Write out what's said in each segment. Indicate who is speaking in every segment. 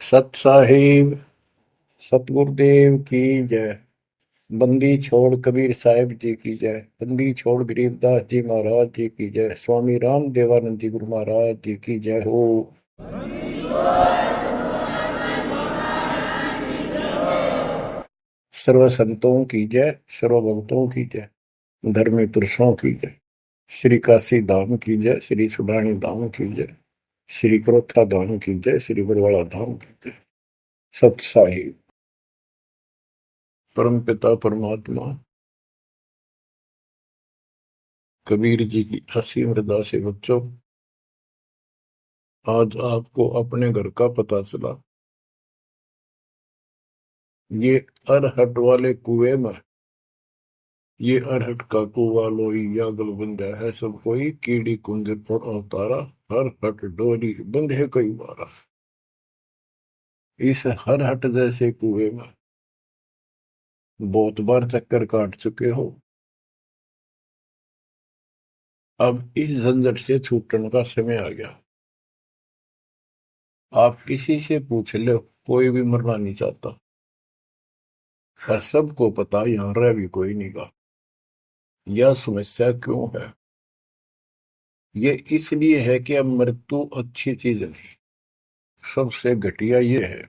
Speaker 1: सत साहिब सतगुरुदेव की जय। बंदी छोड़ कबीर साहिब जी की जय। बंदी छोड़ गरीबदास जी महाराज जी की जय। स्वामी राम देवानंद जी गुरु महाराज जी की जय हो। सर्व संतों की जय, सर्व भक्तों की जय, धर्मी पुरुषों की जय। श्री काशी धाम की जय, श्री सुडानी धाम की जय, श्री क्रोथा धाम की जय, श्री बरवाड़ा धाम की जय। सत साहिब परम पिता परमात्मा कबीर जी की असीम हृदय से बच्चों, आज आपको अपने घर का पता चला। ये अरहट वाले कुएं में, ये अरहट का कुआ लोई या गलबंदा है सब कोई, कीड़ी कुंज पर अवतारा, हर हट डोरी बंधे कई बारा। इस हर हट जैसे कुएं में बहुत बार चक्कर काट चुके हो। अब इस झंझट से छूटने का समय आ गया। आप किसी से पूछ लो, कोई भी मरना नहीं चाहता, पर सबको पता यहां रह भी कोई नहीं गा। यह समस्या क्यों है? ये इसलिए है कि अब मृत्यु अच्छी चीज नहीं, सबसे घटिया ये है।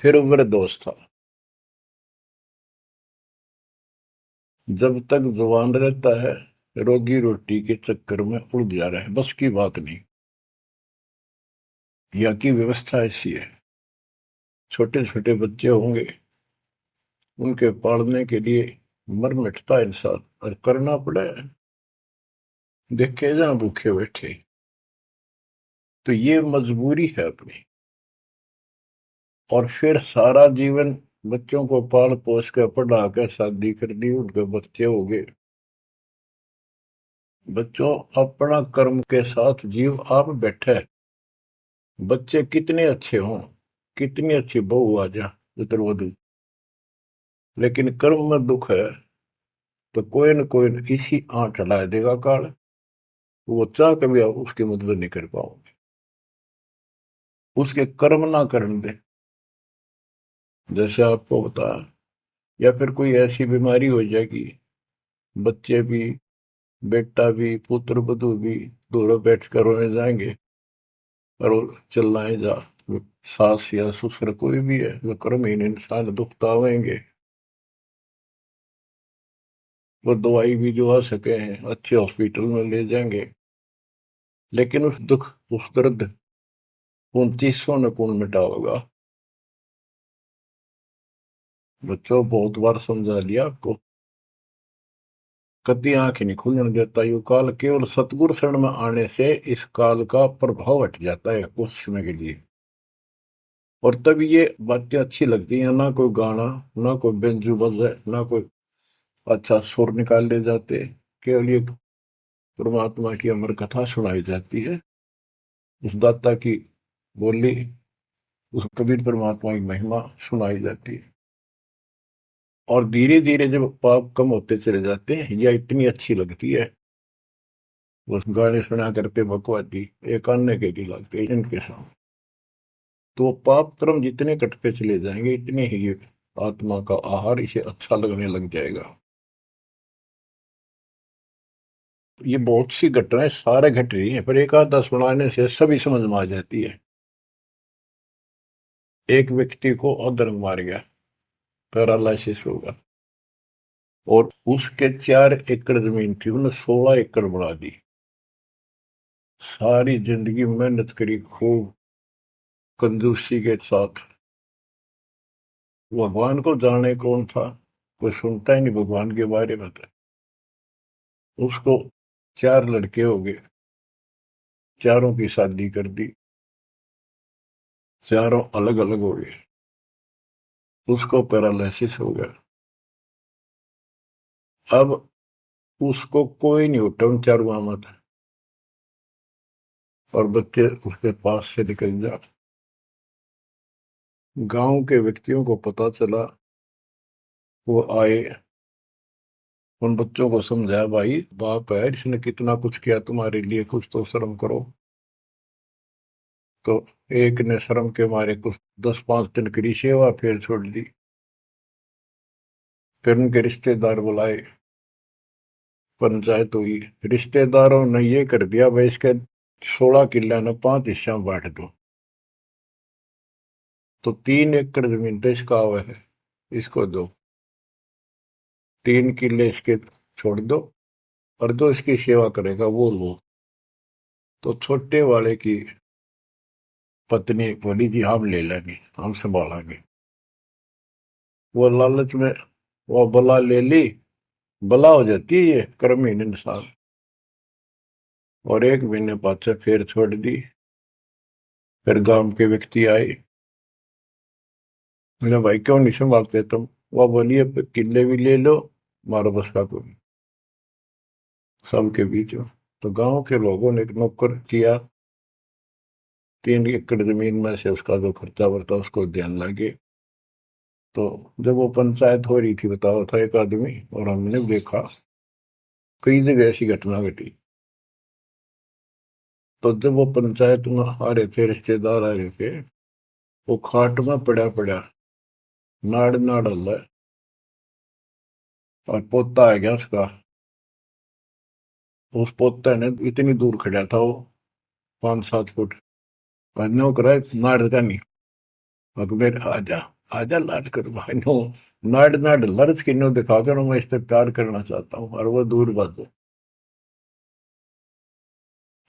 Speaker 1: फिर उम्र दोस्त था, जब तक जवान रहता है रोजी रोटी के चक्कर में उलझ जा रहा है, बस की बात नहीं। यहाँ की व्यवस्था ऐसी है, छोटे छोटे बच्चे होंगे, उनके पालने के लिए मर मिटता इंसान, और करना पड़े। देखे जहां भूखे बैठे, तो ये मजबूरी है अपनी। और फिर सारा जीवन बच्चों को पाल पोस के पढ़ा के शादी कर दी, उनके बच्चे हो गए। बच्चों, अपना कर्म के साथ जीव आप बैठे, बच्चे कितने अच्छे हों, कितनी अच्छी बहू आ जा पुत्रवधु, लेकिन कर्म में दुख है तो कोई न कोई इसी आंट ला देगा काल। वो चाह कभी आप उसकी मदद नहीं कर पाओगे, उसके कर्म ना करने दे। जैसे आपको बताया, या फिर कोई ऐसी बीमारी हो जाएगी, बच्चे भी, बेटा भी, पुत्र वधु भी दूर बैठ कर रोने जाएंगे, और वो चिल्लाए जा। सास या ससुर कोई भी है, वो कर्महीन इंसान दुखतावेंगे। वो दवाई भी जो आ सके हैं अच्छे हॉस्पिटल में ले जाएंगे, लेकिन उस दुख, उस दर्द 2900 ने कौन मिटा होगा? बच्चों, बहुत बार समझा लिया आपको, कभी आंख नहीं खुलने देता। यो काल केवल सतगुरु शरण में आने से इस काल का प्रभाव हट जाता है कुछ समय के लिए। और तब ये बातें अच्छी लगती हैं, ना कोई गाना, ना कोई बेंजू बजे, ना कोई अच्छा सुर निकाल ले जाते, केवल ये परमात्मा की अमर कथा सुनाई जाती है, उस दाता की बोली, उस कबीर परमात्मा की महिमा सुनाई जाती है। और धीरे धीरे जब पाप कम होते चले जाते हैं, यह इतनी अच्छी लगती है। वो गाने सुना करते बकवादी एक अन्य के लिए लगते हैं इनके सामने, तो पाप कर्म जितने कटते चले जाएंगे, इतने ही ये आत्मा का आहार इसे अच्छा लगने लग जाएगा। ये बहुत सी घटनाएं सारे घट रही हैं, पर एक आधा सुनाने से सभी समझ में आ जाती है। एक व्यक्ति को अधर्म मार गया, पैरालिसिस होगा, और उसके 4 एकड़ जमीन थी, उन्हें 16 एकड़ बढ़ा दी। सारी जिंदगी मेहनत करी खूब, कंजूसी के साथ। भगवान को जाने कौन था, कोई सुनता ही नहीं भगवान के बारे में। तो उसको 4 लड़के हो गए, चारों की शादी कर दी, चारों अलग अलग हो गए, उसको पैरालिसिस हो गया। अब उसको कोई नहीं उठा उन चारों में, और बच्चे उसके पास से निकल जा। गांव के व्यक्तियों को पता चला, वो आए, उन बच्चों को समझाया, भाई बाप है, इसने कितना कुछ किया तुम्हारे लिए, कुछ तो शर्म करो। तो एक ने शर्म के मारे कुछ 10-5 दिन की सेवा फिर छोड़ दी। फिर उनके रिश्तेदार बुलाए, पंचायत हुई। रिश्तेदारों ने ये कर दिया, भाई इसके 16 किले ने 5 हिस्सा में बांट दो। तो 3 एकड़ जमीन तो इसका हुआ है, इसको दो। 3 किले इसके छोड़ दो, और जो इसकी सेवा करेगा वो लो। तो छोटे वाले की पत्नी बोली, जी हम ले लेंगे, हम संभालेंगे। वो लालच में वो बला ले ली। बला हो जाती है ये कर्महीन इंसान। और 1 महीने बाद से फिर छोड़ दी। फिर गांव के व्यक्ति आए, बोले भाई क्यों नहीं संभालते तुम? वो बोलिए किले भी ले लो, मारो बस का कोई। सबके बीच में तो गांव के लोगों ने एक नौकर किया। 3 एकड़ जमीन में से उसका जो खर्चा वर्ता उसको ध्यान लगे। तो जब वो पंचायत हो रही थी, बताओ था एक आदमी, और हमने देखा कई जगह ऐसी घटना घटी। तो जब वो पंचायत में आ रहे थे, रिश्तेदार आ रहे थे, वो खाट में पड़ा पड़ा नाड़ नाड़ हल्ला, और पोता आ गया उसका। उस पोते ने इतनी दूर खड़ा था वो, 5-7 फुट, नो करा नाड़ का नहीं। अकबर आजा, आजा लाट कर भाई नो। नाड़ नाड़ लर्ज की नो दिखा कर मैं इस पे प्यार करना चाहता हूँ, और वो दूर बात।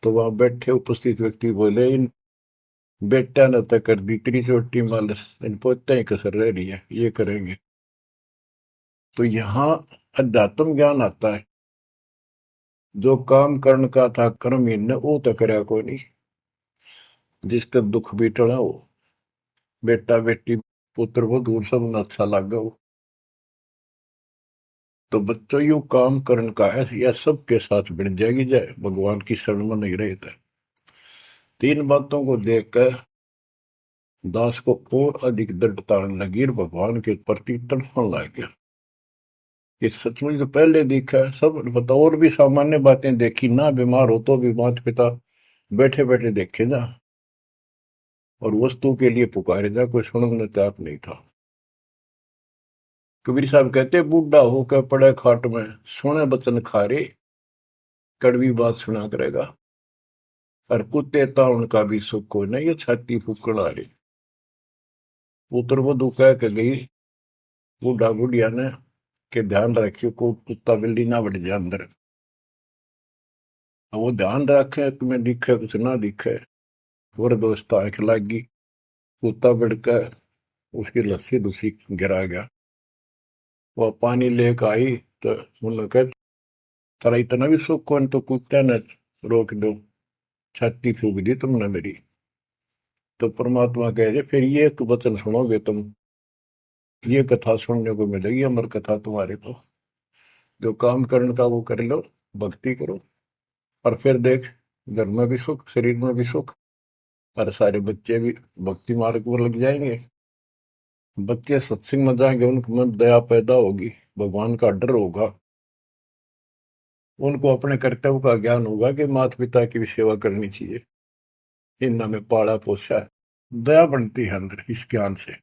Speaker 1: तो वहां बैठे उपस्थित व्यक्ति बोले, इन बेटा ने तो कर दी इतनी छोटी मालस, इन पोते ही कसर रह रही है, ये करेंगे। तो यहाँ अध्यात्म ज्ञान आता है। जो काम करण का था कर्महीन ने वो तो करया को नहीं। जिसका दुख भी टला हो, बेटा बेटी पुत्र वो दूर सब न अच्छा लगा हो। तो बच्चों यू काम करण का है, या सबके साथ बिन जाएगी जाए, भगवान की शरण में नहीं रहता। 3 बातों को देखकर दास को और अधिक दृढ़ता लगी और भगवान के प्रति तड़पण लग गया। ये सचमुच तो पहले देखा है सब बता, और भी सामान्य बातें देखी ना, बीमार हो तो भी माता पिता बैठे बैठे देखे जा, और वस्तु के लिए पुकारे जा, कोई सुनने तैयार नहीं था। कबीर साहब कहते, बूढ़ा होकर पड़े खाट में, सुने बचन खारे, कड़वी बात सुना करेगा। और कुत्ते था उनका भी सुख को नहीं, ये छाती फूकड़ आ रही। पुत्र वधु कह के गई बूढ़ा बुढ़िया ने, के ध्यान रखियो को कुत्ता बिल्ली ना बढ़ जाए अंदर। अब वो ध्यान रखे, तुम्हें दिखे कुछ ना दिखे। और दोस्त आंख लागी, कुत्ता बढ़कर उसकी लस्सी दूसी गिरा गया। वो पानी लेकर आई, तो उन्होंने कहा, तारा इतना भी सुख कौन? तो कुत्ते ने रोक दो, छाती फूक दी तुमने मेरी। तो परमात्मा कह दे, फिर ये एक वचन सुनोगे तुम, ये कथा सुनने को मिलेगी, अमर कथा तुम्हारे को। जो काम करने का वो कर लो, भक्ति करो, और फिर देख, घर में भी सुख, शरीर में भी सुख, और सारे बच्चे भी भक्ति मार्ग पर लग जाएंगे। बच्चे सत्संग में जाएंगे, उनके मन दया पैदा होगी, भगवान का डर होगा। उनको अपने कर्तव्य का ज्ञान होगा कि माता पिता की भी सेवा करनी चाहिए, इन में पाला पोसा है। दया बनती है अंदर इस ज्ञान से।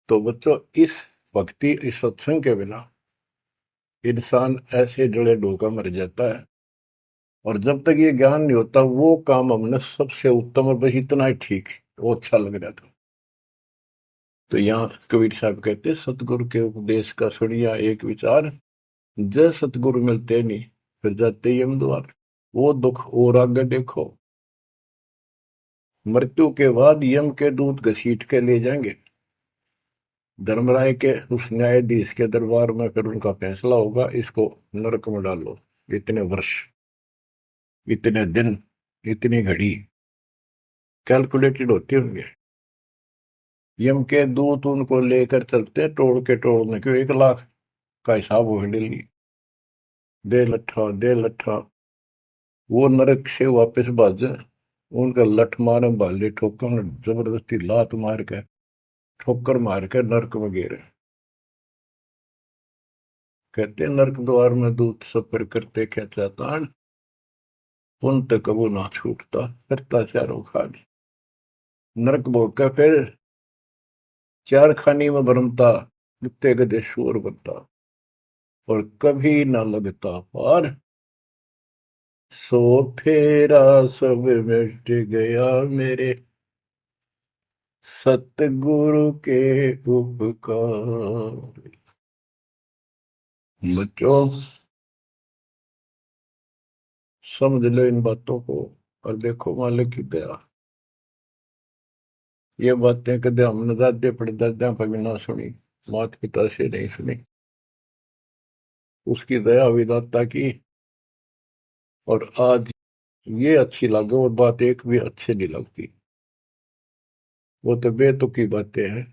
Speaker 1: तो बच्चों, इस भक्ति, इस सत्संग के बिना इंसान ऐसे जड़े डोका मर जाता है। और जब तक ये ज्ञान नहीं होता, वो काम हमने सबसे उत्तम और बस इतना ही ठीक है, वो अच्छा लग रहा था। तो यहाँ कबीर साहब कहते, सतगुरु के उपदेश का सुनिया एक विचार, जय सतगुरु मिलते नहीं फिर जाते यम द्वार। वो दुख और आगे देखो, मृत्यु के बाद यम के दूत घसीट के ले जाएंगे धर्मराय के उस न्यायाधीश के दरबार में। फिर उनका फैसला होगा, इसको नरक में डालो, इतने वर्ष, इतने दिन, इतनी घड़ी कैलकुलेटेड होती होंगे। यम के दूत उनको लेकर चलते तोड़ के तोड़ने क्यों, 1 लाख का हिसाब हो डेली, दे लट्ठा दे लट्ठा। वो नरक से वापस भाजे, उनका लठ मारे भाले ठोकर, जबरदस्ती लात मार के ठोकर मार के नरक में गिरे। कहते नरक द्वार में दूत सफर करते क्या चाहता, पुन ते कबू ना छूटता, करता चारों खानी। नरक भोग का फिर चार खानी में भरमता, कुत्ते गधे शोर बनता, और कभी ना लगता पार, सो फेरा सब मिट गया मेरे सतगुरु के उपकार। बच्चों, समझ लो इन बातों को और देखो मालिक की दया। ये बातें कदे हमने दादे परदादा पर भी ना सुनी, माता पिता से नहीं सुनी। उसकी दया विदाता की, और आज ये अच्छी लगे और बात एक भी अच्छी नहीं लगती। वो तो बेतुकी बातें हैं,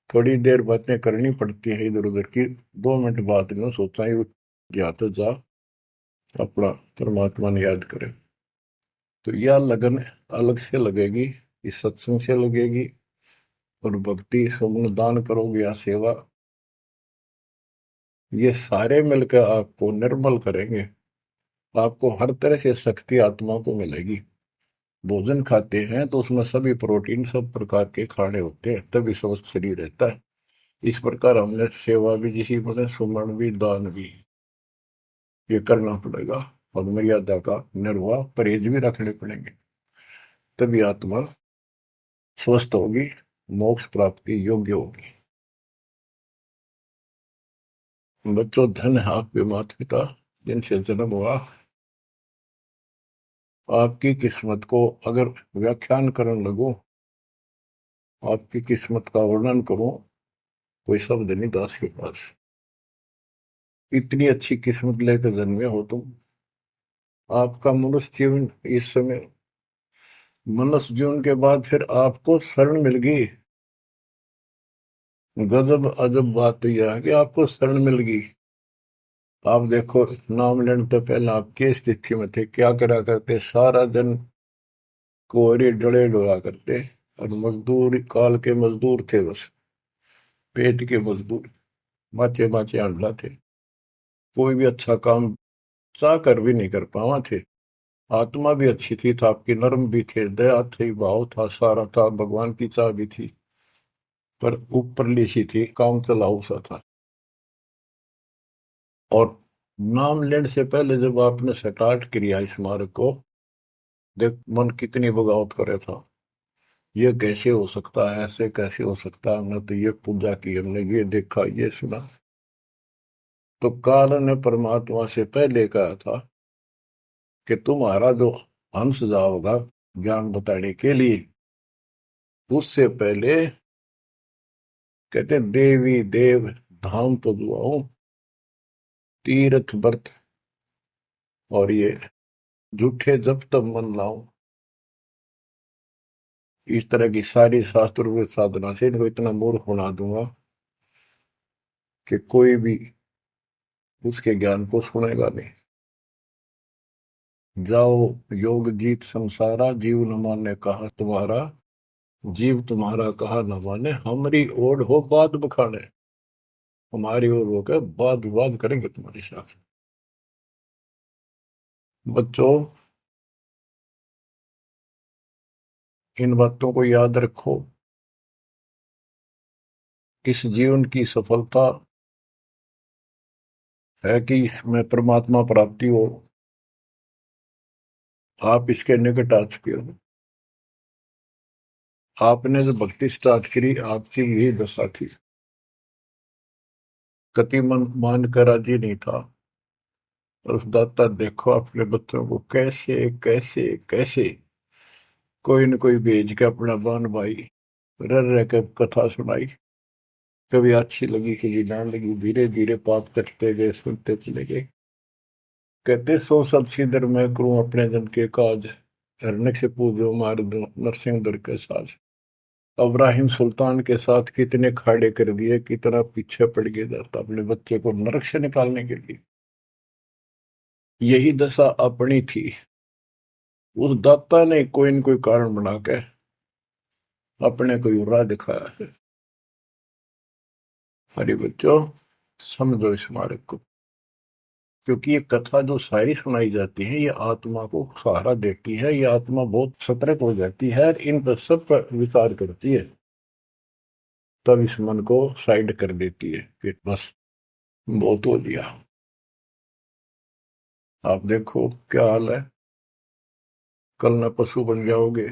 Speaker 1: थोड़ी देर बातें करनी पड़ती है इधर उधर की, 2 मिनट बाद में सोचा ही या तो जा अपना परमात्मा ने याद करे। तो यह लगन अलग से लगेगी, इस सत्संग से लगेगी, और भक्ति स्वर्ण दान करोगे या सेवा, ये सारे मिलकर आपको निर्मल करेंगे। आपको हर तरह से शक्ति आत्मा को मिलेगी। भोजन खाते हैं तो उसमें सभी प्रोटीन सब प्रकार के खाने होते हैं, तभी स्वस्थ शरीर रहता है। इस प्रकार हमने सेवा भी जिसी बोले, सुमरण भी, दान भी, ये करना पड़ेगा, और मर्यादा का निर्वाह परहेज भी रखने पड़ेंगे, तभी आत्मा स्वस्थ होगी, मोक्ष प्राप्ति योग्य होगी। बच्चों, धन है आपके माता पिता जिनसे जन्म हुआ। आपकी किस्मत को अगर व्याख्यान करने लगो, आपकी किस्मत का वर्णन करो, कोई शब्द नहीं दास के पास। इतनी अच्छी किस्मत लेकर जन्मे हो तुम। आपका मनुष्य जीवन इस समय, मनुष्य जीवन के बाद फिर आपको शरण मिल गई। गजब अजब बात यह है कि आपको शरण मिल गई। आप देखो, नाम लेने तो पहले आप किस स्थिति में थे, क्या करा करते, सारा दिन कोहरे डले डोया करते, और मजदूर काल के मजदूर थे, बस पेट के मजदूर, माचे माचे अंडला थे। कोई भी अच्छा काम चाह कर भी नहीं कर पावा थे। आत्मा भी अच्छी थी, था आपकी नर्म भी थे, दया थी, भाव था, सारा था, भगवान की चाह भी थी, पर ऊपरली सी थी, काम चलाऊ सा था। और नाम लेने से पहले जब आपने स्टार्ट किया इस मार्ग को, देख मन कितनी बगावत करे था। ये कैसे हो सकता है, ऐसे कैसे हो सकता है, हमने तो ये पूजा की, हमने ये देखा, ये सुना। तो काल ने परमात्मा से पहले कहा था कि तुम्हारा जो हंस जाओगा ज्ञान बताने के लिए, उससे पहले कहते देवी देव धाम तो दुआओ, तीर्थ व्रत और ये झूठे जब तब मन लाओ। इस तरह की सारी शास्त्र में साधना से इनको इतना मूर्ख बना दूंगा कि कोई भी उसके ज्ञान को सुनेगा नहीं। जाओ योग जीत संसारा, जीव न माने कहा तुम्हारा, जीव तुम्हारा कहा न माने, हमारी ओर हो बात बखाने। हमारी ओर होकर बात विवाद करेंगे तुम्हारे साथ। बच्चों, इन बातों को याद रखो। इस जीवन की सफलता है कि इसमें परमात्मा प्राप्ति हो। आप इसके निकट आ चुके हो। आपने जो भक्ति स्टार्ट करी, आपकी यही दशा थी। कति मन मान कर राजी नहीं था, और उस दाता देखो अपने बच्चों को कैसे कैसे कैसे कोई न कोई भेज के अपना बहन भाई रह रह कर कथा सुनाई। कभी अच्छी लगी, कभी ना लगी, धीरे धीरे पाप कटते गए, सुनते चले गए। कहते सो सब सिदर मैं करूं अपने जन के काज, हरने से पूजो मार दो नरसिंह दर के साज। इब्राहिम सुल्तान के साथ कितने खाड़े कर दिए, कितना पीछे पड़ गया जाता अपने बच्चे को नरक से निकालने के लिए। यही दशा अपनी थी। उस दाता ने कोई न कोई कारण बना के अपने को राह दिखाया है। हरी बच्चों, समझो इस मार्ग को। क्योंकि ये कथा जो सारी सुनाई जाती है ये आत्मा को सहारा देती है, ये आत्मा बहुत सतर्क हो जाती है और इन पर सब पर विचार करती है, तब इस मन को साइड कर देती है कि बस बहुत हो लिया। आप देखो क्या हाल है, कल न पशु बन जाओगे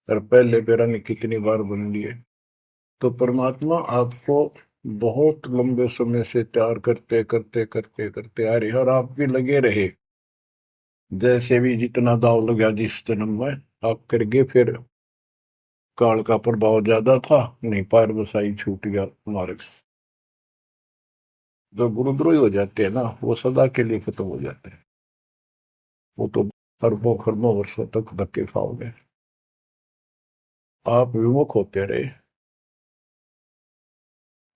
Speaker 1: और पहले पैरानी कितनी बार बन लिए। तो परमात्मा आपको बहुत लंबे समय से तैयार करते करते करते करते आ रहे और आप भी लगे रहे, जैसे भी जितना दाव लगा जिस जन्म में आप करके, फिर काल का प्रभाव ज्यादा था, नहीं पार बसाई छूट गया मार्ग। जो गुरुद्रोही हो जाते हैं ना वो सदा के लिए खत्म हो जाते हैं, वो तो अरबों खरबों वर्षों तक धक्के खाओगे। आप विमुख होते रहे,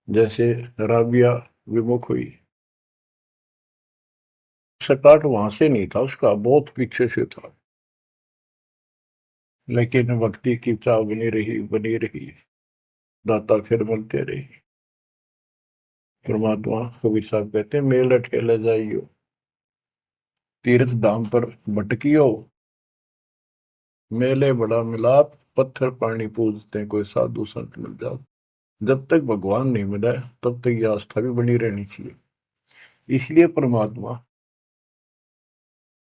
Speaker 1: जैसे राबिया विमुख हुई। स्टार्ट वहां से नहीं था उसका, बहुत पीछे से था, लेकिन भक्ति की चाह बनी रही, दाता फिर मिलते रहे। परमात्मा कबीर साहब कहते हैं, मेल ठेले जाइयो तीर्थ धाम पर भटकियो, मेले बड़ा मिलाप पत्थर पानी पूजते कोई साधु संत मिल जाओ। जब तक भगवान नहीं मिला तब तक ये आस्था भी बनी रहनी चाहिए। इसलिए परमात्मा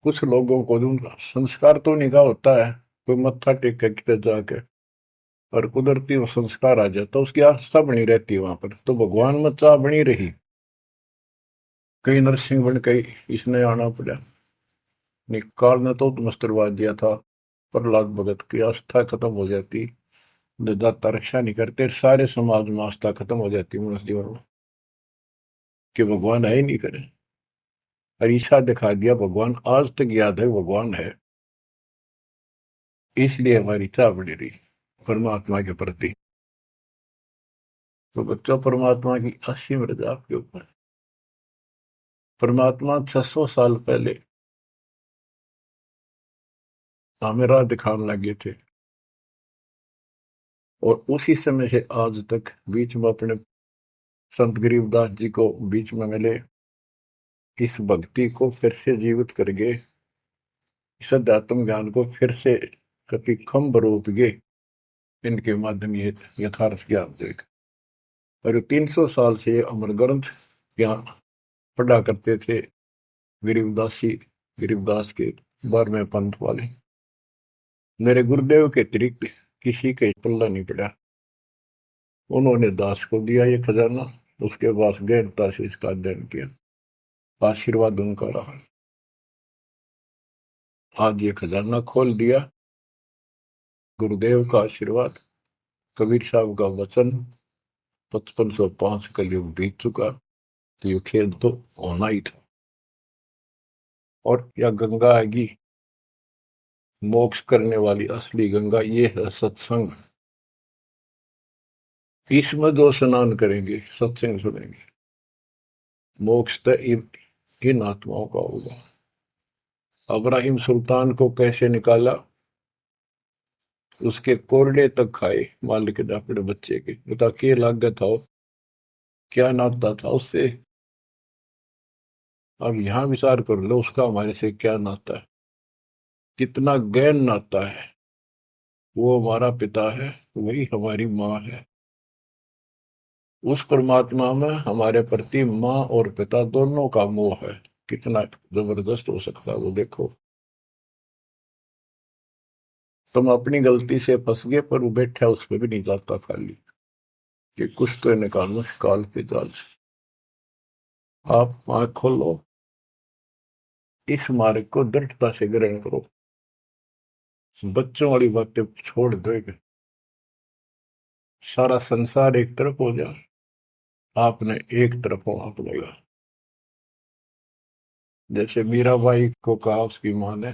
Speaker 1: कुछ लोगों को जो संस्कार तो निकाह होता है, कोई मत्था टेक के किधर जाके और कुदरती वो संस्कार आ जाता, उसकी आस्था बनी रहती है वहां पर, तो भगवान में चाह बनी रही। कई नरसिंह बन के इसने आना पड़ा, निकाल ने तो मस्टरवा दिया था, प्रहलाद भगत की आस्था खत्म हो जाती, दाता रक्षा नहीं करते, सारे समाज में आस्था खत्म हो जाती मनुष्य जीवन में, कि भगवान है ही नहीं करे। अरीसा दिखा दिया भगवान, आज तक याद है भगवान है, इसलिए हमारी चाह बनी रही परमात्मा के प्रति। तो बच्चों, परमात्मा की असीम रजा आपके ऊपर। परमात्मा 600 साल पहले हमें राह दिखाने लगे थे, और उसी समय से आज तक बीच में अपने संत गरीबदास जी को बीच में मिले, इस भक्ति को फिर से जीवित करके, इस अध्यात्म ज्ञान को फिर से कति खम्भ रूप गे, इनके माध्यम ये यथार्थ ज्ञान देख। और 300 साल से अमर ग्रंथ यहाँ पढ़ा करते थे गरीबदासी, गरीबदास के 12वें पंथ वाले। मेरे गुरुदेव के अतिरिक्त किसी के पल्ला नहीं पड़ा, उन्होंने दास को दिया ये खजाना, उसके बाद गहनता से इसका अध्ययन किया, आशीर्वाद उनका रहा। आज ये खजाना खोल दिया, गुरुदेव का आशीर्वाद, कबीर साहब का वचन, 5505 कलयुग बीत चुका, तो ये खेल तो होना ही था। और या गंगा आएगी, मोक्ष करने वाली असली गंगा ये है सत्संग। इसमें जो स्नान करेंगे, सत्संग सुनेंगे, मोक्ष तो इन आत्माओं का होगा। अब्राहिम सुल्तान को कैसे निकाला, उसके कोरडे तक खाए मालिक ने अपने बच्चे के, बता के लागत था, क्या नाता था उससे। अब यहां विचार कर लो उसका हमारे से क्या नाता है, कितना गहन नाता है। वो हमारा पिता है, वही हमारी माँ है। उस परमात्मा में हमारे प्रति माँ और पिता दोनों का मोह है, कितना जबरदस्त हो सकता है वो देखो। तुम अपनी गलती से फंस गए, पर वो बैठा उस पर भी नहीं जाता खाली, कि कुछ तो निकालो काल के जाल से। आप आंख खोलो, इस मार्ग को दृढ़ता से ग्रहण करो, बच्चों वाली बातें छोड़ दो, सारा संसार एक तरफ हो जाए, आपने एक तरफ होना पड़ेगा। जैसे मीराबाई को कहा उसकी माँ ने,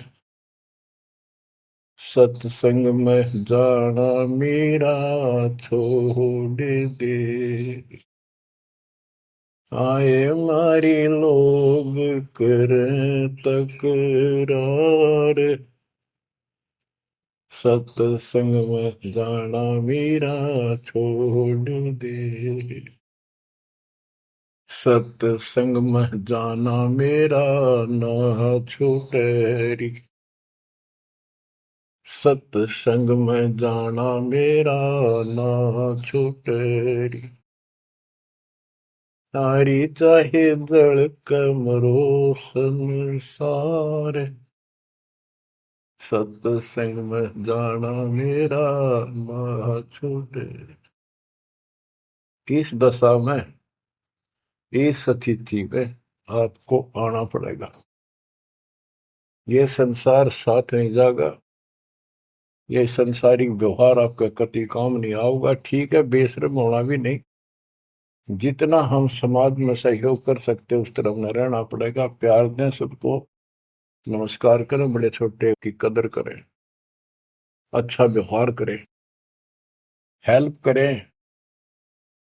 Speaker 1: सत्संग में जाना मीरा छोड़ दे, आए मारी लोग कर तकरार, सत्संग में जाना मीरा छोड़ दे। सत्संग में जाना मेरा ना छूटे री। सत्संग में जाना मेरा ना छूटे री। तारी चाहे जल कमरो संसार, सत्संग में जाना मेरा ना छूटे। इस दशा में, इस स्थिति में आपको आना पड़ेगा। ये संसार साथ नहीं जाएगा। ये संसारिक व्यवहार आपका कति काम नहीं आऊगा। ठीक है, बेशर्म होना भी नहीं। जितना हम समाज में सहयोग कर सकते उस तरफ में रहना पड़ेगा। प्यार दें सबको, नमस्कार करें, बड़े छोटे की कदर करें, अच्छा व्यवहार करें, हेल्प करें।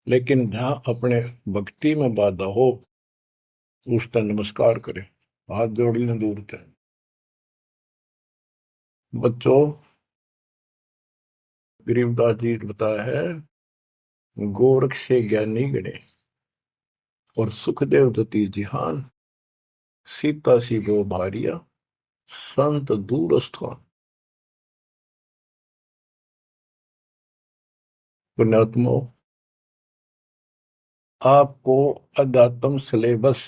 Speaker 1: लेकिन जहां अपने भक्ति में बाधा हो उसका नमस्कार करें, हाथ जोड़ लें दूर से। बच्चों, गरीबदास जी ने बताया है, गोरख से ज्ञानी गणे और सुखदेव दती जिहान, सीता सी वो भारिया संत दूर स्थान। पुण्यात्मो, आपको अध्यात्म सिलेबस,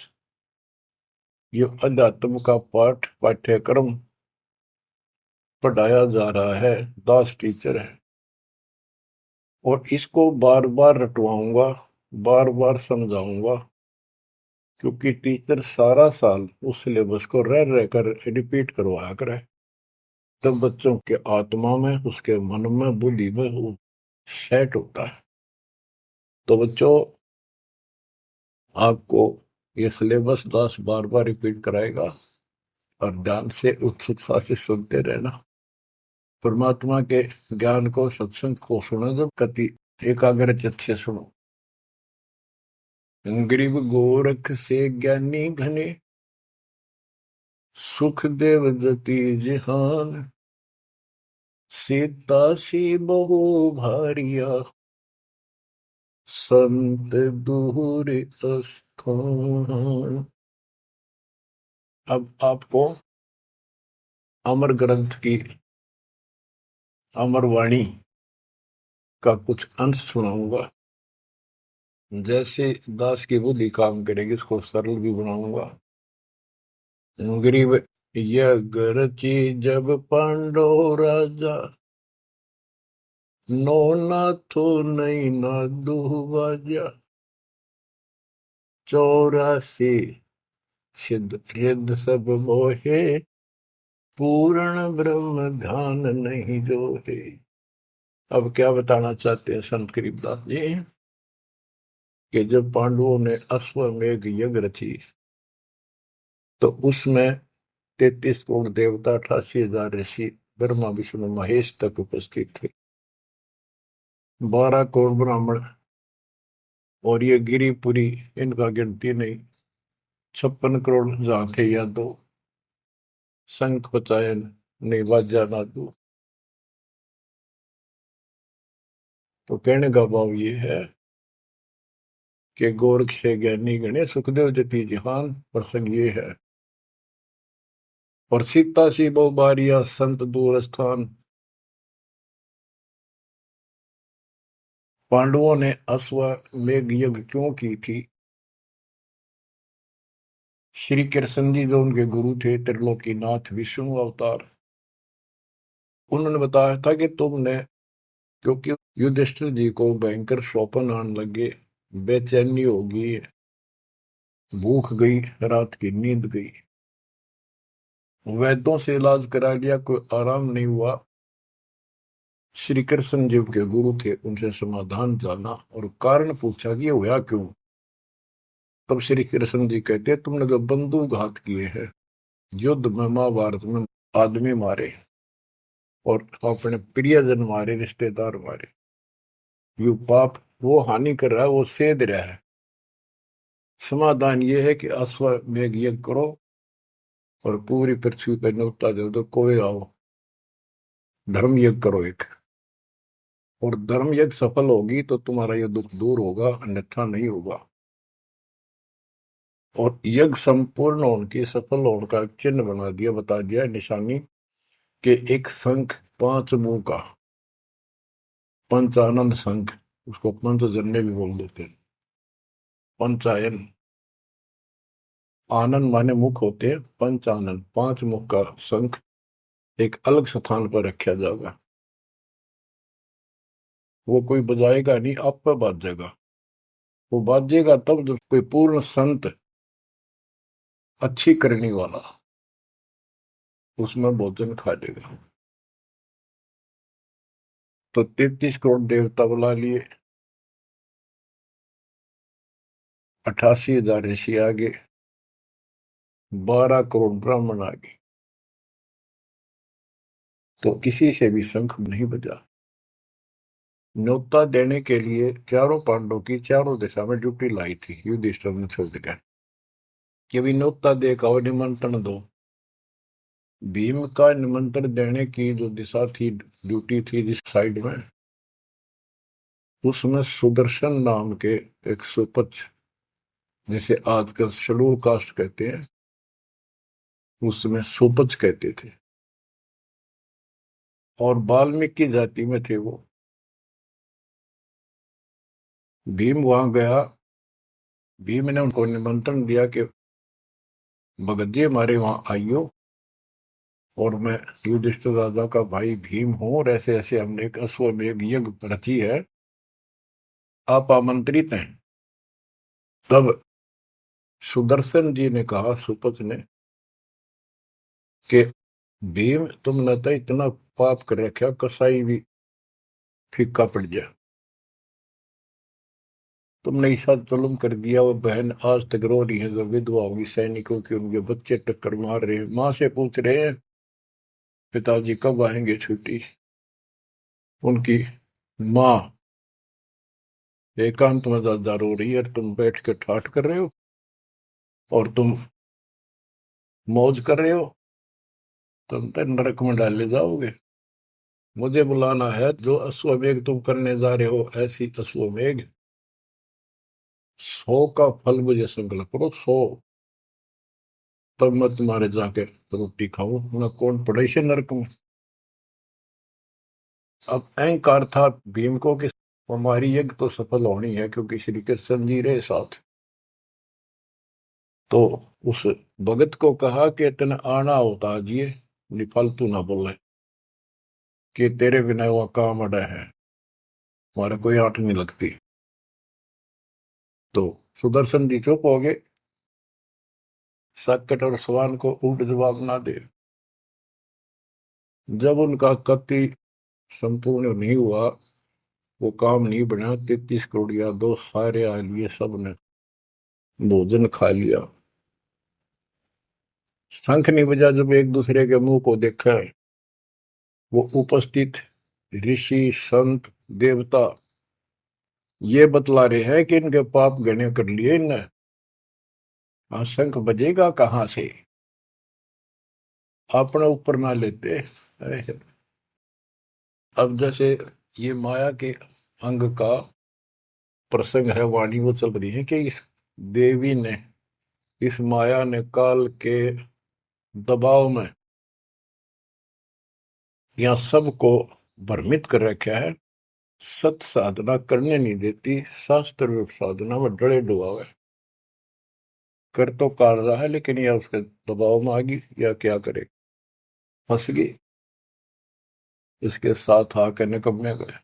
Speaker 1: ये अध्यात्म का पाठ्यक्रम पढ़ाया जा रहा है। दास टीचर है और इसको बार बार रटवाऊंगा, बार बार समझाऊंगा, क्योंकि टीचर सारा साल उस सिलेबस को रह रह कर रिपीट करवाया करे। तब बच्चों के आत्मा में, उसके मन में, बुद्धि में वो सेट होता है। तो बच्चों, आपको ये सिलेबस दास बार बार रिपीट कराएगा और ध्यान से, उत्सुकता से सुनते रहना। परमात्मा के ज्ञान को, सत्संग को सुनो, जब कति एकाग्र चित्त से सुनो। गरीब गोरख से ज्ञानी घने, सुख देव जति जिहान, सीता सी बहु भारिया संत दूर स्थान। अब आपको अमर ग्रंथ की अमर वाणी का कुछ अंश सुनाऊंगा। जैसे दास की बुद्धि काम करेगी, इसको सरल भी बनाऊंगा। गरीब यज्ञ जब पांडव राजा, नो नाथो नहीं ना दुहबाजा, 84 सिद्ध रिद्ध सब मोहे, पूर्ण ब्रह्म ध्यान नहीं जो है। अब क्या बताना चाहते हैं संत गरीबदास जी, कि जब पांडवों ने अश्वमेघ यज्ञ रची तो उसमें 33 करोड़ देवता, 88,000 ऋषि, ब्रह्मा विष्णु महेश तक उपस्थित थे, 12 करोड़ ब्राह्मण, और ये गिरिपुरी, इनका गिनती नहीं, 56 करोड़ जहां थे या दो, शंख पचायन नहीं, बाजा ना दो। तो कहने का भाव ये है कि गोरख से ज्ञानी गणे, सुखदेव जति जिहान, प्रसंग ये है। और सीता सी बहु बारिया संत दूर स्थान। पांडवों ने अश्वमेघ यज्ञ क्यों की थी? श्री कृष्ण जी जो उनके गुरु थे, त्रिलोकीनाथ विष्णु अवतार, उन्होंने बताया था कि तुमने, क्योंकि युधिष्ठिर जी को भयंकर स्वप्न आने लगे, बेचैनी होगी, भूख गई, रात की नींद गई, वैद्यों से इलाज करा लिया, कोई आराम नहीं हुआ। श्री कृष्ण जी के गुरु थे, उनसे समाधान जाना और कारण पूछा कि ये हुआ क्यों। तब श्री कृष्ण जी कहते, तुमने जो बंदूक घात किए हैं, युद्ध में, महाभारत में आदमी मारे और अपने प्रियजन मारे, रिश्तेदार मारे, ये पाप वो हानि कर रहा है, वो सेध रहा है। समाधान ये है कि अश्वमेघ यज्ञ करो और पूरी पृथ्वी पर न्योता दे दो, कोई आओ, धर्म यज्ञ करो एक, और धर्म यज्ञ सफल होगी तो तुम्हारा ये दुख दूर होगा, अन्यथा नहीं होगा। और यज्ञ संपूर्ण होने की सफल होने का चिन्ह बना दिया, बता दिया निशानी कि एक शंख 5 मुंह का, पंचानन शंख, उसको पंचजन्य भी बोल देते हैं। पंचायन, आनंद माने मुख होते हैं, पंचानन 5 मुख का शंख एक अलग स्थान पर रखा जाएगा। वो कोई बजाएगा नहीं, आप पर बाजेगा। वो बाजेगा तब जब कोई पूर्ण संत, अच्छी करने वाला उसमें भोजन खा लेगा। तो 33 करोड़ देवता बुला लिए, 88,000 ऋषि आगे, 12 करोड़ ब्राह्मण आगे, तो किसी से भी शंख नहीं बजा। न्योता देने के लिए चारों पांडवों की चारों दिशा में ड्यूटी लाई थी युधिष्ठिर ने छोड़ दिया कि भी न्योता देकर और निमंत्रण दो। भीम का निमंत्रण देने की जो दिशा थी, ड्यूटी थी जिस साइड में, उसमें सुदर्शन नाम के एक सुपच, जिसे आजकल शेड्यूल कास्ट कहते हैं, उसमें सुपच कहते थे, और वाल्मीकि जाति में थे वो। भीम वहां गया, भीम ने उनको निमंत्रण दिया कि भगत जी हमारे वहां आइयो, और मैं युधिष्ठिर राजा का भाई भीम हूं, और ऐसे ऐसे हमने एक अश्वमेध यज्ञ रची है, आप आमंत्रित हैं। तब सुदर्शन जी ने कहा, सुपथ ने, कि भीम तुमने तो इतना पाप कर रखा, कसाई भी फीका पड़ गया, तुमने ऐसा जुल्म कर दिया। वो बहन आज तक रो रही है, जो विधवा होगी सैनिकों की, उनके बच्चे टक्कर मार रहे हैं, माँ से पूछ रहे हैं पिताजी कब आएंगे छुट्टी। उनकी माँ एकांत में ज्यादा रो रही है, तुम बैठ के ठाठ कर रहे हो और तुम मौज कर रहे हो, तुम तो नरक में डाले जाओगे। मुझे बुलाना है, जो अश्वमेघ तुम करने जा रहे हो, ऐसी अश्वमेघ 100 का फल मुझे संकल्प करो, 100, तब मैं तुम्हारे जाके रोटी खाऊं, मैं कौन पड़े से नरक में। अब अहंकार था भीम को कि हमारी यज्ञ तो सफल होनी है, क्योंकि श्री कृष्ण जी रहे साथ। तो उस भगत को कहा कि तेने आना होता जी, फालतू ना बोले कि तेरे बिना वो काम अड़ा है, हमारे कोई आंट नहीं लगती। तो सुदर्शन जी चुप हो गए, संकट और सवाल को उल्ट जवाब ना दे। जब उनका कति संपूर्ण नहीं हुआ, वो काम नहीं बना, 33 करोड़ या दो सारे आ लिए, सबने भोजन खा लिया, शंख नहीं बजा। जब एक दूसरे के मुंह को देखा, वो उपस्थित ऋषि संत देवता ये बतला रहे हैं कि इनके पाप गणे कर लिए इनने। हाँ, शंख बजेगा कहाँ से, अपने ऊपर ना लेते। अरे, अब जैसे ये माया के अंग का प्रसंग है, वाणी वो चल रही है कि इस देवी ने, इस माया ने काल के दबाव में यहाँ सबको भ्रमित कर रखा है, सत साधना करने नहीं देती, शास्त्र साधना में डरे डुबावे, कर तो काट रहा है, लेकिन यह उसके दबाव में आ गई, या क्या करे, फंस गई, इसके साथ आकर निकम्मे गए।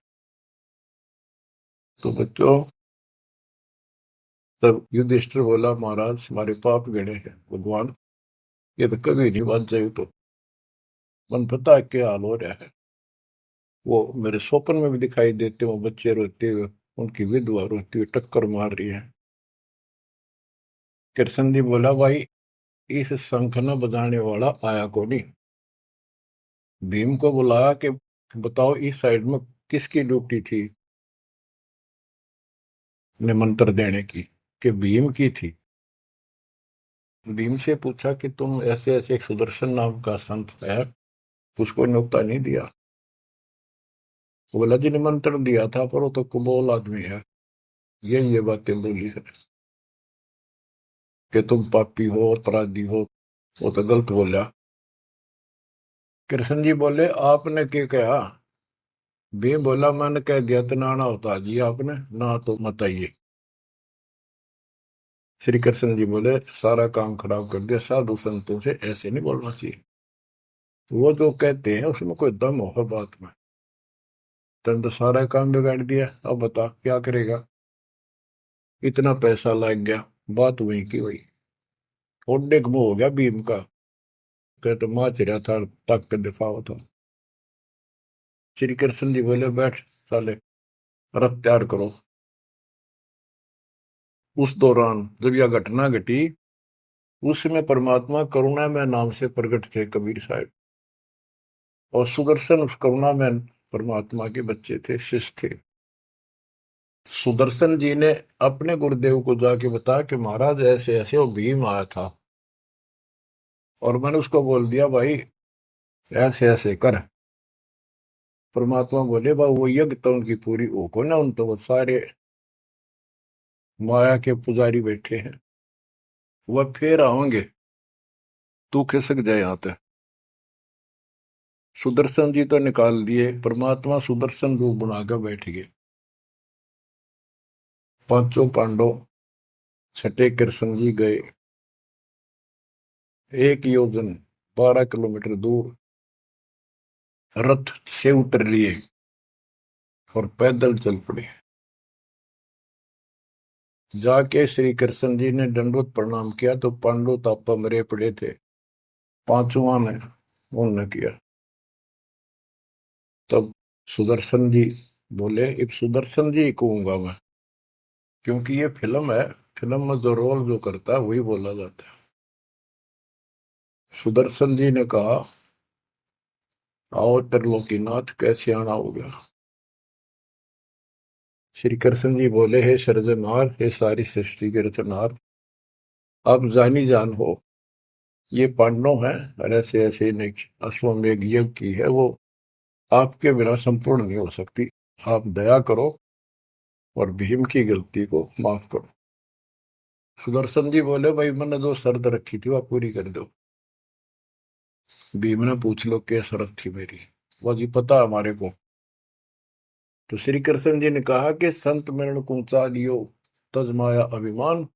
Speaker 1: तो बच्चों, तब युधिष्ठिर बोला, महाराज हमारे पाप गणे हैं भगवान, ये तो कभी नहीं बात जाए। तो मन पता है क्या हाल हो रहा है, वो मेरे स्वप्न में भी दिखाई देते, वो बच्चे रोते हुए, उनकी विधवा रोती हुई टक्कर मार रही है। कृष्ण जी बोला, भाई इस शंख न बजाने वाला आया को नहीं। भीम को बुलाया कि बताओ इस साइड में किसकी ड्यूटी थी निमंत्रण देने की, कि भीम की थी। भीम से पूछा कि तुम ऐसे ऐसे एक सुदर्शन नाम का संत है, उसको न्योता नहीं दिया। वो बोला, जी निमंत्रण दिया था, पर वो तो कुबोल आदमी है, ये बातें बोली है। कि तुम पापी हो अपराधी हो, वो तो गलत बोला। कृष्ण जी बोले आपने क्या कहा? भीम बोला मैंने कह दिया तो नाना होता जी आपने, ना तो मत आइए। श्री कृष्ण जी बोले सारा काम खराब कर दिया, साधु संतों से ऐसे नहीं बोलना चाहिए। वो जो कहते हैं उसमें कोई दम होगा बात में। तुम तो सारा काम बिगाड़ दिया, अब बता क्या करेगा? इतना पैसा लग गया, बात वही की वही। ओडे को हो गया भीम का, कह तो माच रहा था, तक के दिफा था। श्री कृष्ण जी बोले बैठ साले, रथ तैयार करो। उस दौरान जब यह घटना घटी, उस समय परमात्मा करुणा में नाम से प्रकट थे कबीर साहब। और सुदर्शन उस करुणा में परमात्मा के बच्चे थे, शिष्य थे। सुदर्शन जी ने अपने गुरुदेव को जाके बताया कि महाराज ऐसे ऐसे वो भीम आया था, और मैंने उसको बोल दिया भाई ऐसे ऐसे कर। परमात्मा बोले भाई वो यज्ञ तो उनकी पूरी हो को ना, उन तो वो सारे माया के पुजारी बैठे हैं, वह फिर आओगे, तू खिसक जाए यहाँ पे। सुदर्शन जी तो निकाल दिए, परमात्मा सुदर्शन रूप बनाकर बैठ गए। पांचों पांडव छठे कृष्ण जी गए, 1 योजन 12 किलोमीटर दूर रथ से उतर लिए और पैदल चल पड़े। जाके श्री कृष्ण जी ने दंडवत प्रणाम किया तो पांडव तापा मरे पड़े थे, पांचवा ने उन्होंने किया। तब सुदर्शन जी बोले एक सुदर्शन जी कहूंगा मैं, क्योंकि ये फिल्म है, फिल्म में जो रोल जो करता है वही बोला जाता है। सुदर्शन जी ने कहा आओ त्रिलोकीनाथ, कैसे आना हो गया? श्री कृष्ण जी बोले हे सृजनहार, हे सारी सृष्टि के रचनहार, आप जानी जान हो, ये पांडव हैं और ऐसे ऐसे ने अश्वमेध यज्ञ की है, वो आपके बिना संपूर्ण नहीं हो सकती। आप दया करो और भीम की गलती को माफ करो। सुदर्शन जी बोले भाई मैंने जो शर्त रखी थी वह पूरी कर दो। भीम ने पूछ लो क्या शर्त थी मेरी? वो जी पता हमारे को। तो श्री कृष्ण जी ने कहा कि संत मरण को ऊंचा लियो, तजमाया अभिमान,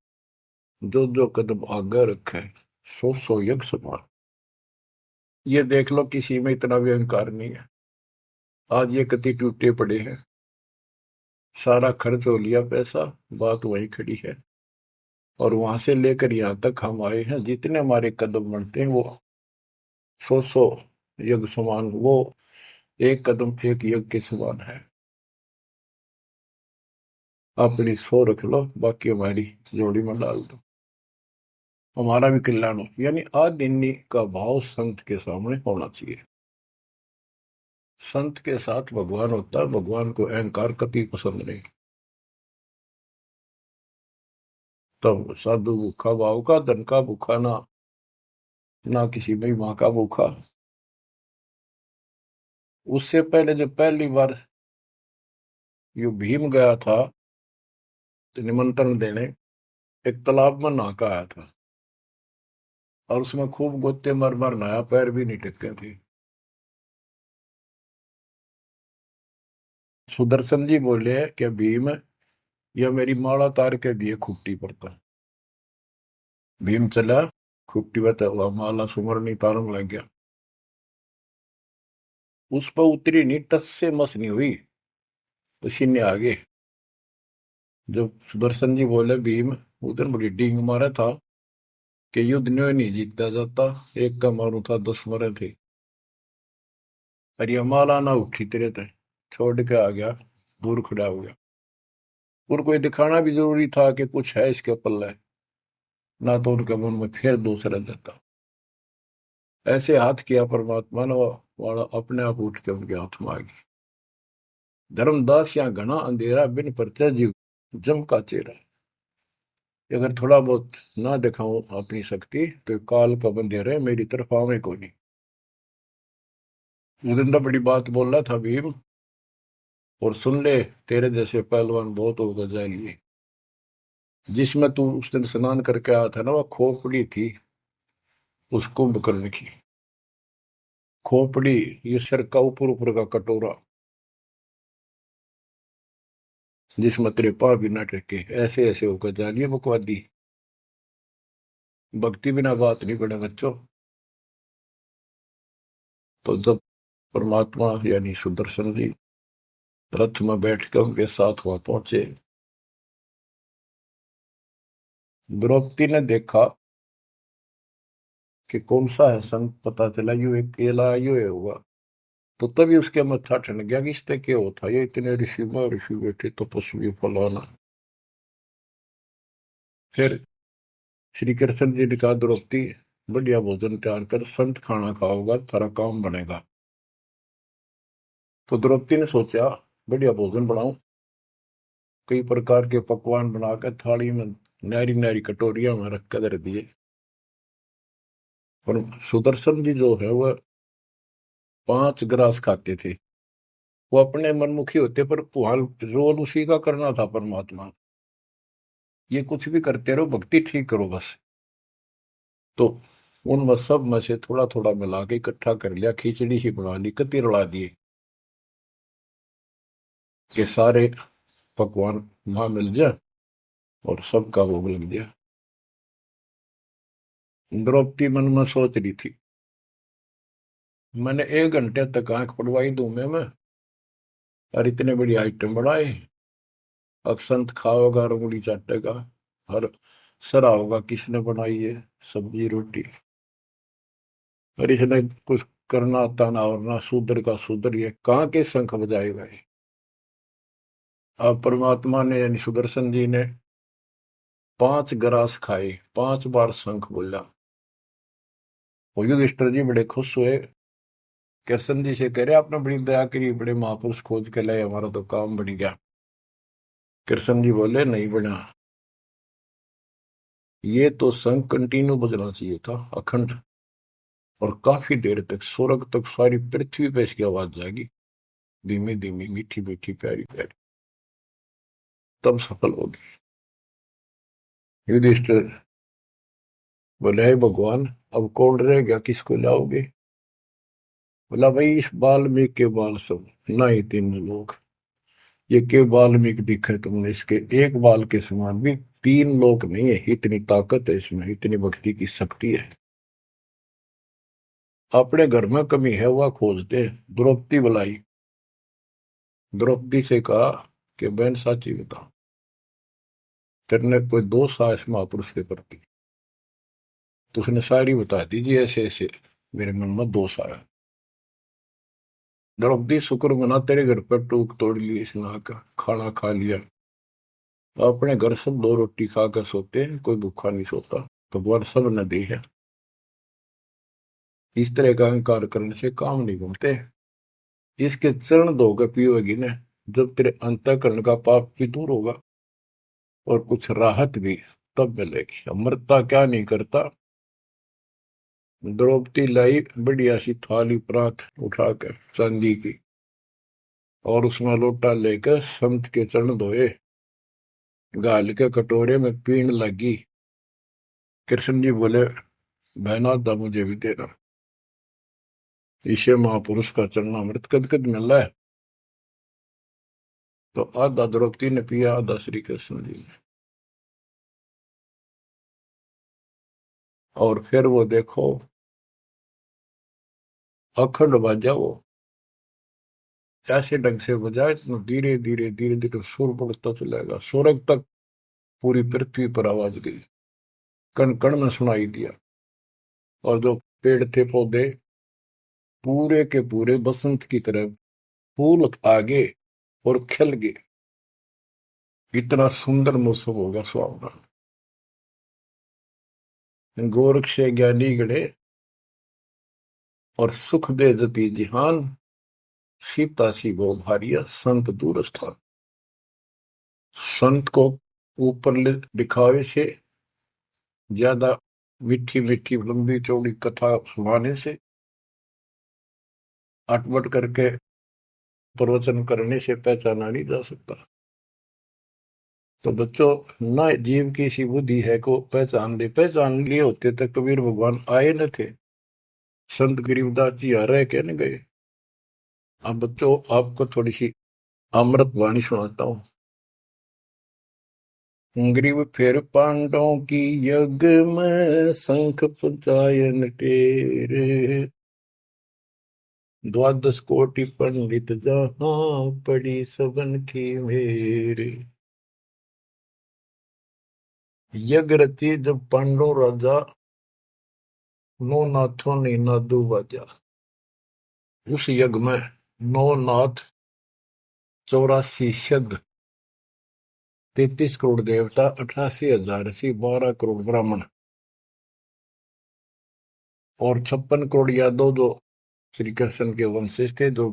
Speaker 1: जो जो कदम आगे रखे, सो सो यज्ञ समान। ये देख लो किसी में इतना भी अहंकार नहीं है। आज ये कति टूटे पड़े हैं, सारा खर्च हो लिया पैसा, बात वही खड़ी है। और वहां से लेकर यहाँ तक हम आए हैं, जितने हमारे कदम बढ़ते हैं वो सौ सौ यज्ञ समान, वो एक कदम एक यज्ञ के समान है। अपनी सौ रख लो, बाकी हमारी जोड़ी में डाल दो, हमारा भी कल्याण हो। यानी आदिन्य का भाव संत के सामने होना चाहिए। संत के साथ भगवान होता है, भगवान को अहंकार कति पसंद नहीं। तब साधु भूखा भाव का, धन का भूखा ना, ना किसी में माँ का भूखा। उससे पहले जब पहली बार यो भीम गया था तो निमंत्रण देने, एक तालाब में नहा के आया था, और उसमें खूब गोते मार मार नहाया, पैर भी नहीं टिके थे। सुदर्शन जी बोले कि भीम यह मेरी माला तार के दिए खूंटी पर था। भीम चला, खूंटी पर हुआ माला सुमरनी तारन लग गया, उस पर उतरी नहीं, टस से मस नहीं हुई, पसीने आ गए। जब सुदर्शन जी बोले भीम उधर बड़ी डींग मारा था कि युद्ध न्यों नहीं जीता जाता, एक का मारू था 10 मरे थे, अरे माला ना उठी तेरे ते, छोड़ के आ गया, दूर खड़ा हो गया। और कोई दिखाना भी जरूरी था कि कुछ है इसके पल्ले, ना तो उनके मन में फिर दूसरा देता। ऐसे हाथ किया परमात्मा ने, वाला अपने आप उठ के उनके हाथ में आ गई। धर्मदास या घना अंधेरा, बिन परचा जीव जम का चेहरा। अगर थोड़ा बहुत ना दिखाऊं अपनी शक्ति तो काल का बंधेरा मेरी तरफ आवे को नहीं। उदिंदा बड़ी बात बोल रहा था भीम, और सुन ले तेरे जैसे पहलवान बहुत होगा जाए लिए। जिसमें तू उस दिन स्नान करके आया था ना, वह खोपड़ी थी उस कुंभकर्ण की। खोपड़ी, ये सिर का ऊपर ऊपर का कटोरा, जिसमें तेरे पाँव भी न टेके, ऐसे ऐसे होकर जा रही है बकवादी। भक्ति बिना बात नहीं बने बच्चों। तो जब परमात्मा यानी सुदर्शन जी रथ में बैठ कर उनके साथ वहां पहुंचे, द्रौपदी ने देखा कि कौन सा है संत, पता चला यू एक केला यू है हुआ। तो तभी उसके मत्था ठन गया कि इससे क्या होता, ये इतने ऋषि में ऋषि बैठे तपस्वी फलाना। फिर श्री कृष्ण जी ने कहा, द्रौपदी बढ़िया भोजन तैयार कर, संत खाना खाओगा थारा काम बनेगा। तो द्रौपदी ने सोचा बढ़िया भोजन बनाऊं, कई प्रकार के पकवान बनाकर थाली में नारी नारी कटोरिया में रख कर दिए। और सुदर्शन जी जो है वह 5 ग्रास खाते थे। वो अपने मनमुखी होते, पर रोल उसी का करना था परमात्मा। ये कुछ भी करते रहो, भक्ति ठीक करो बस। तो उन सब में से थोड़ा थोड़ा मिला के इकट्ठा कर लिया, खिचड़ी ही बना ली, कति रला दिए कि सारे पकवान वहां मिल जाए और सबका भोग लग गया। द्रौपदी मन में सोच रही थी, मैंने 1 घंटे तक आंख पड़वाई दूं मैं, और इतने बड़ी आइटम बढ़ाए। अक्षंत खाओगा, रंगुली चाटेगा, और सरा होगा किसने बनाई है सब्जी रोटी। और इसने कुछ करना आता ना, और ना शूद्र का शूद्र, ये कहाँ के शंख बजाएगा ये। अब परमात्मा ने यानी सुदर्शन जी ने 5 ग्रास खाए, 5 बार शंख बोला। वो युधिष्ठिर जी बड़े खुश हुए, कृष्ण जी से कह रहे आपने बड़ी दया करी, बड़े महापुरुष खोज के लाए, हमारा तो काम बढ़ गया। कृष्ण जी बोले नहीं बना, ये तो शंख कंटिन्यू बजना चाहिए था, अखंड, और काफी देर तक स्वर्ग तक सारी पृथ्वी पे इसकी आवाज जाएगी, धीमी धीमी मीठी मीठी प्यारी प्यारी, तब सफल होगी। युधिष्ठिर बोले हे भगवान, अब कौन रह गया, किसको लाओगे। बोला भाई इस वाल्मीकि के बाल सब, ना ही 3 लोग, ये के वाल्मीकि दिखे तुमने, इसके एक बाल के समान भी 3 लोग नहीं है, इतनी ताकत है इसमें, इतनी भक्ति की शक्ति है। अपने घर में कमी है वह खोजते। द्रौपदी बुलाई, द्रौपदी से कहा कि बहन साची बता, तेरे कोई दोष आया इस महापुरुष के प्रति। तो उसने सारी बता दीजिए, ऐसे ऐसे मेरे मन में दोष आया। द्रौपदी शुक्र मना, तेरे घर पर टूक तोड़ ली, इसने आकर खाना खा लिया। तो अपने घर सब 2 रोटी खाकर सोते हैं, कोई भूखा नहीं सोता, भगवान सब न दे है। इस तरह का अहंकार करने से काम नहीं बनते। इसके चरण धोकर पियोगी ने, जब तेरे अंतःकरण का पाप भी दूर होगा और कुछ राहत भी तब मिलेगी। अमृता क्या नहीं करता। द्रौपदी लाई बढ़िया सी थाली परात उठाकर चांदी की, और उसमें लोटा लेकर संत के चरण धोए, गाल के कटोरे में पीण लगी। कृष्ण जी बोले बहना दा मुझे भी देना, इसे महापुरुष का चरणामृत कद कद मिल रहा है। तो आधा द्रौपदी ने पिया, आधा श्री कृष्ण जी ने। और फिर वो देखो अखंड बाजा, वो ऐसे ढंग से बजाए तो धीरे धीरे धीरे धीरे सुर बढ़ता चलेगा, स्वर्ग तक पूरी पृथ्वी पर आवाज गई, कण कण में सुनाई दिया। और जो पेड़ थे पौधे पूरे के पूरे बसंत की तरह फूल आगे और खिल गए। इतना सुंदर मौसम होगा सुहावना। गोरख से ज्ञानी गणे और सुख दे जति जिहान, सीता सी वो भारिया संत दूर स्थान। संत को ऊपर दिखावे से ज्यादा मीठी मीठी लंबी चौड़ी कथा सुनाने से, अटपट करके प्रवचन करने से पहचाना नहीं जा सकता। तो बच्चों, ना जीव की सी बुद्धि है को पहचान लिए होते तो कबीर भगवान आए न थे। संत गरीबदास जी आ रहे कहने गए। अब बच्चों, आपको थोड़ी सी अमृत वाणी सुनाता हूँ। ग्रीव फिर पांडवों की यज्ञ में शंख पंचायन टेरे, द्वादश कोटि पंडित जहां पड़ी सबन की मेरे। यज्ञ रची जब पांडव राजा, नौ नाथों ने नादू बाजा। उस यज्ञ में 9 नाथ, 84 सिद्ध, 33 करोड़ देवता, 88,000 ऋषि, 12 करोड़ ब्राह्मण और 56 करोड़ यादव, जो श्री कृष्ण के वंशज थे, जो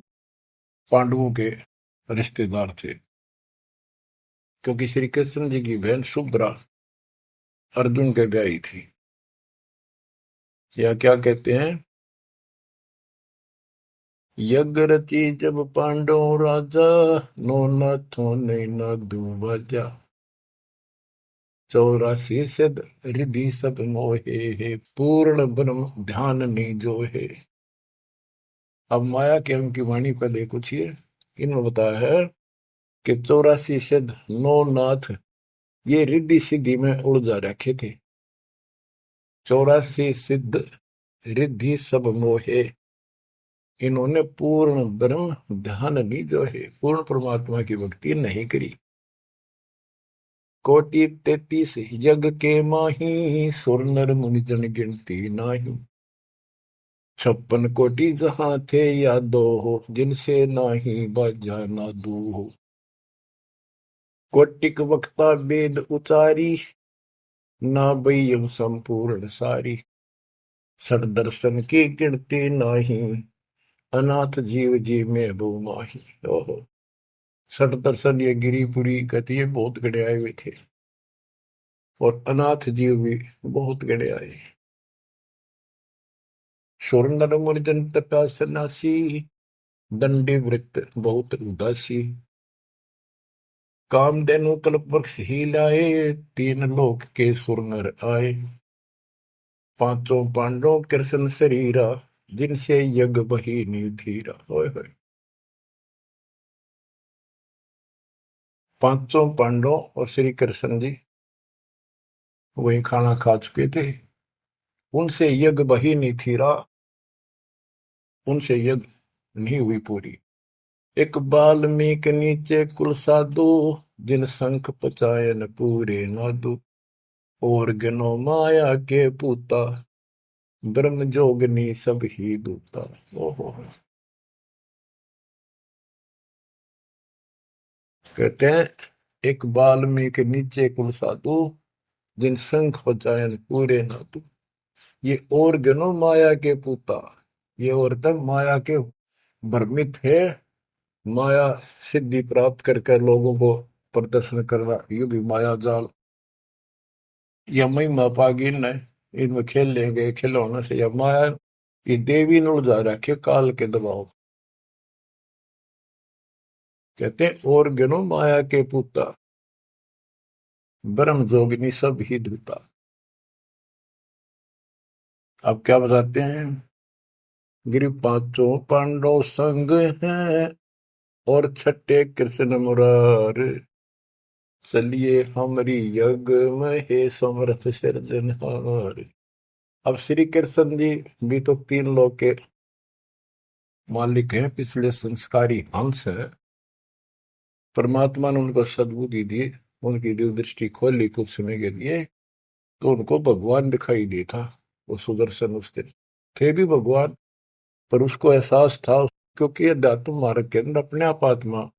Speaker 1: पांडवों के रिश्तेदार थे। क्योंकि श्री कृष्ण जी की बहन सुभद्रा अर्जुन के ब्याही थी। या क्या कहते हैं, यज्ञ रची जब पांडव राजा, नौ नाथों ने नादू बाजा। 84 सिद्ध, रिधि सब मोहे, पूर्ण ब्रह्म ध्यान निजो है। अब माया के अंक की वाणी पर देखो छिए। इनमें बताया है कि 84 सिद्ध, 9 नाथ, ये रिद्धि सिद्धि में उलझा रखे थे। 84 सिद्ध, रिद्धि सब मोहे, इन्होंने पूर्ण ब्रह्म ध्यान नहीं जो है, पूर्ण परमात्मा की भक्ति नहीं करी। कोटि 33 यज्ञ के माही, सुर नर मुनि जन गिनती नाही। 56 कोटि जहां थे यादो हो, जिनसे नाही बाजा नादू हो। कोटिक वक्ता वेद उचारी, ना बयम संपूर्ण सारी। सठ दर्शन की गिनती नाही, अनाथ जीव जी में बहु माही। ओहो, 60 दर्शन ये गिरिपुरी कहती है, बहुत गड़े आए हुए थे। और अनाथ जीव भी बहुत गड़े आए। सुर नर मुनि जन तपा सन्यासी, दंडी वृत्त बहुत उदासी। कामधेनु कल्प वृक्ष ही लाए, 3 लोक के सुर नर आए। पांचों पांडव कृष्ण शरीरा, जिनसे यज्ञ बही निधीरा। होय होय, पांचों पांडव और श्री कृष्ण जी वही खाना खा चुके थे। उनसे यज्ञ बही नहीं थीरा, उनसे यज्ञ नहीं हुई पूरी। एक बाल्मीक नीचे कुल साधु, जिन शंख पचायन पूरे नादु। और गनो माया के पूता, ब्रह्म जोगनी सब ही दूता। ओहो, कहते हैं एक बाल्मीक नीचे कुल साधु, जिन शंख पचायन पूरे नादु। ये और गनो माया के पूता, ये औरतें माया के भ्रमित है। माया सिद्धि प्राप्त करके लोगों को प्रदर्शन करना, ये भी माया जाल। या महिमा पागी न, इनमें खेल लेंगे खिलौने से, या माया ये देवी ने उलझा रखे काल के दबाव। कहते हैं और गनो माया के पूता, ब्रह्म जोगिनी सब ही धूता। अब क्या बताते हैं, गिरि पांचों पांडव संग हैं, और छठे कृष्ण मुरार। चलिए हमारी यज्ञ में हे समर्थ सिरजनहार। अब श्री कृष्ण जी भी तो 3 लोक के मालिक हैं, पिछले संस्कारी हंस है। परमात्मा ने उनको सद्बुद्धि दी, उनकी दिल दृष्टि खोली कुछ समय के लिए, तो उनको भगवान दिखाई दी था। वो सुदर्शन उस दिन थे भी भगवान, पर उसको एहसास था, क्योंकि अध्यात्म मार्ग के अंदर अपने आप आत्मा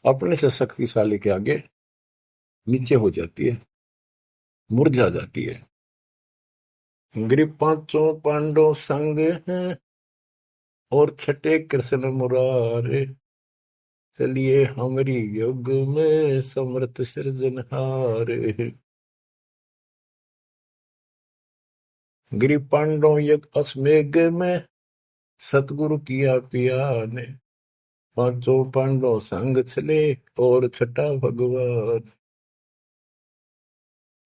Speaker 1: अपने से शक्तिशाली के आगे नीचे हो जाती है, मुरझा जाती है। ग्रीब पांचों पांडव संग हैं, और छठे कृष्ण मुरारे। चलिए हमारी योग में समर्थ सृजनहार। गिरि पांडव यज्ञ अश्वमेघ में, सतगुरु किया पिया ने। पांचों पांडव संग चले, और छठा भगवान।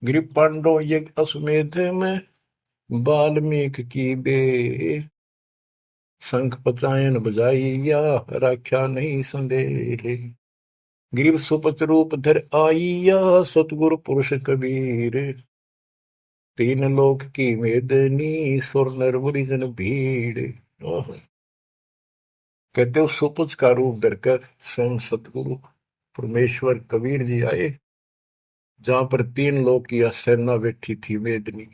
Speaker 1: गिरि पांडव यज्ञ अश्वमेध में वाल्मीकि की बे शंख पचायन बजाइया राख्या नहीं संदेह ग्रीव सुपच रूप धर आइया सतगुरु पुरुष कबीर तीन लोक की मेदनी सुर नर मुनि जन भीड़। ओह, कहते हो सुपच का रूप धरकर स्वयं सतगुरु परमेश्वर कबीर जी आए, जहां पर तीन लोक की सेना बैठी थी मेदनी,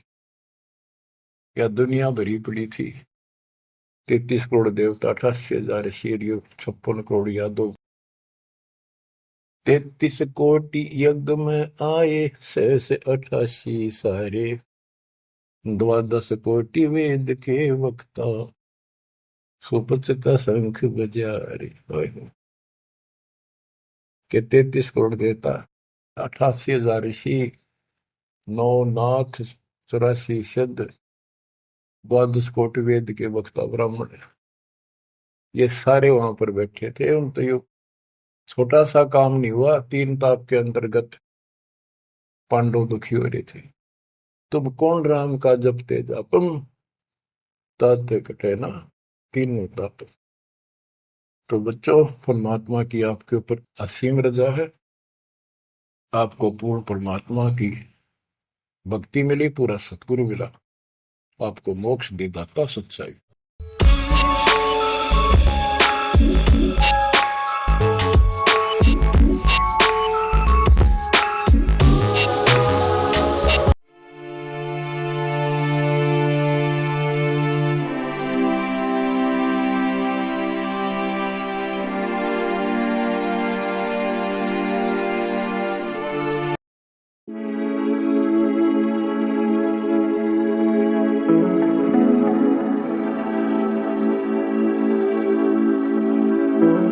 Speaker 1: या दुनिया भरी पड़ी थी। 33 करोड़ देवता, 88,000 शीरियो, 56 करोड़ यादव, 33 कोटि यज्ञ में आए, 688 सारे, 12 कोटि वेद के वक्ता, सुपच का शंख बजा रे। के 33 करोड़ देवता, 88,000 ऋषि, 9 नाथ, 84 सिद्ध, 12 कोटि वेद के वक्ता ब्राह्मण, ये सारे वहां पर बैठे थे। उन तो यो छोटा सा काम नहीं हुआ, 3 ताप के अंतर्गत पांडव दुखी हो रहे थे। तुम कौन राम का जपते जापम, ताते कटे ना तीनों ताप। तो बच्चों, परमात्मा की आपके ऊपर असीम रजा है, आपको पूर्ण परमात्मा की भक्ति मिली, पूरा सतगुरु मिला, आपको मोक्ष दे दाता सच्चाई।